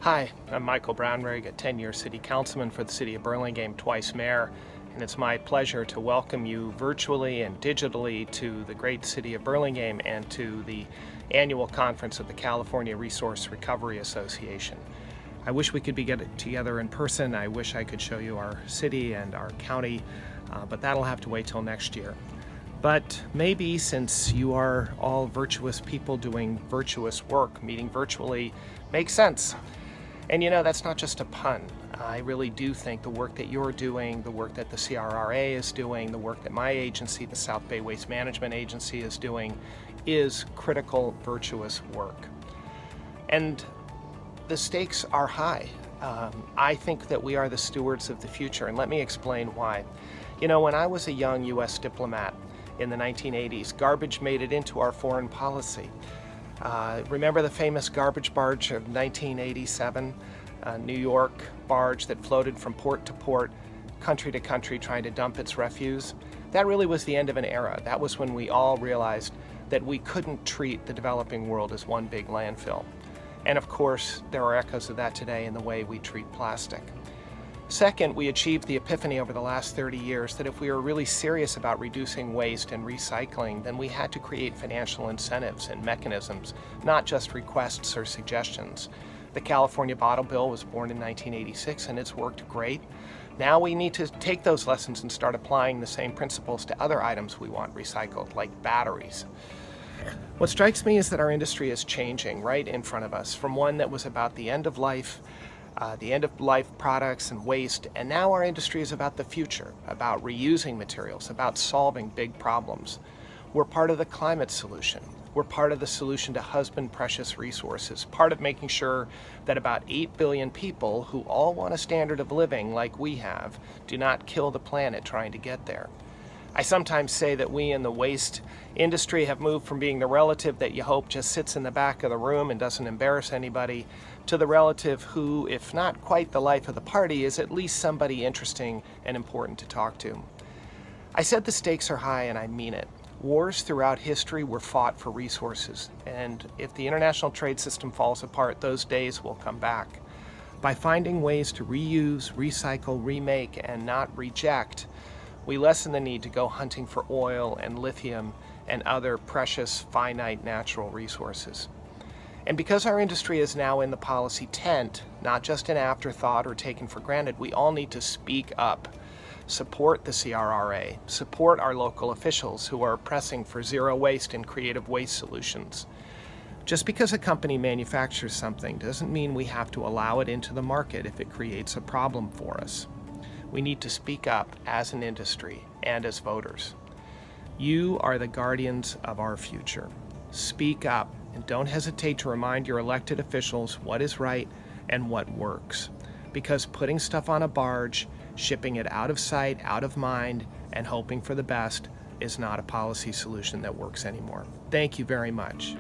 Hi, I'm Michael Brownrigg, a 10-year city councilman for the city of Burlingame, twice mayor, and it's my pleasure to welcome you virtually and digitally to the great city of Burlingame and to the annual conference of the California Resource Recovery Association. I wish we could be getting together in person. I wish I could show you our city and our county, but that'll have to wait till next year. But maybe since you are all virtuous people doing virtuous work, meeting virtually makes sense. And you know, that's not just a pun. I really do think the work that you're doing, the work that the CRRA is doing, the work that my agency, the South Bay Waste Management Agency, is doing is critical, virtuous work. And the stakes are high. I think that we are the stewards of the future, and let me explain why. You know, when I was a young U.S. diplomat in the 1980s, garbage made it into our foreign policy. Remember the famous garbage barge of 1987? New York barge that floated from port to port, country to country, trying to dump its refuse? That really was the end of an era. That was when we all realized that we couldn't treat the developing world as one big landfill. And of course, there are echoes of that today in the way we treat plastic. Second, we achieved the epiphany over the last 30 years that if we were really serious about reducing waste and recycling, then we had to create financial incentives and mechanisms, not just requests or suggestions. The California Bottle Bill was born in 1986 and it's worked great. Now we need to take those lessons and start applying the same principles to other items we want recycled, like batteries. What strikes me is that our industry is changing right in front of us, from one that was about the end of life products and waste, and now our industry is about the future, about reusing materials, about solving big problems. We're part of the climate solution. We're part of the solution to husband precious resources, part of making sure that about 8 billion people who all want a standard of living like we have do not kill the planet trying to get there. I sometimes say that we in the waste industry have moved from being the relative that you hope just sits in the back of the room and doesn't embarrass anybody to the relative who, if not quite the life of the party, is at least somebody interesting and important to talk to. I said the stakes are high, and I mean it. Wars throughout history were fought for resources, and if the international trade system falls apart, those days will come back. By finding ways to reuse, recycle, remake, and not reject, we lessen the need to go hunting for oil and lithium and other precious, finite natural resources. And because our industry is now in the policy tent, not just an afterthought or taken for granted, we all need to speak up. Support the CRRA, support our local officials who are pressing for zero waste and creative waste solutions. Just because a company manufactures something doesn't mean we have to allow it into the market if it creates a problem for us. We need to speak up as an industry and as voters. You are the guardians of our future. Speak up and don't hesitate to remind your elected officials what is right and what works. Because putting stuff on a barge, shipping it out of sight, out of mind, and hoping for the best is not a policy solution that works anymore. Thank you very much.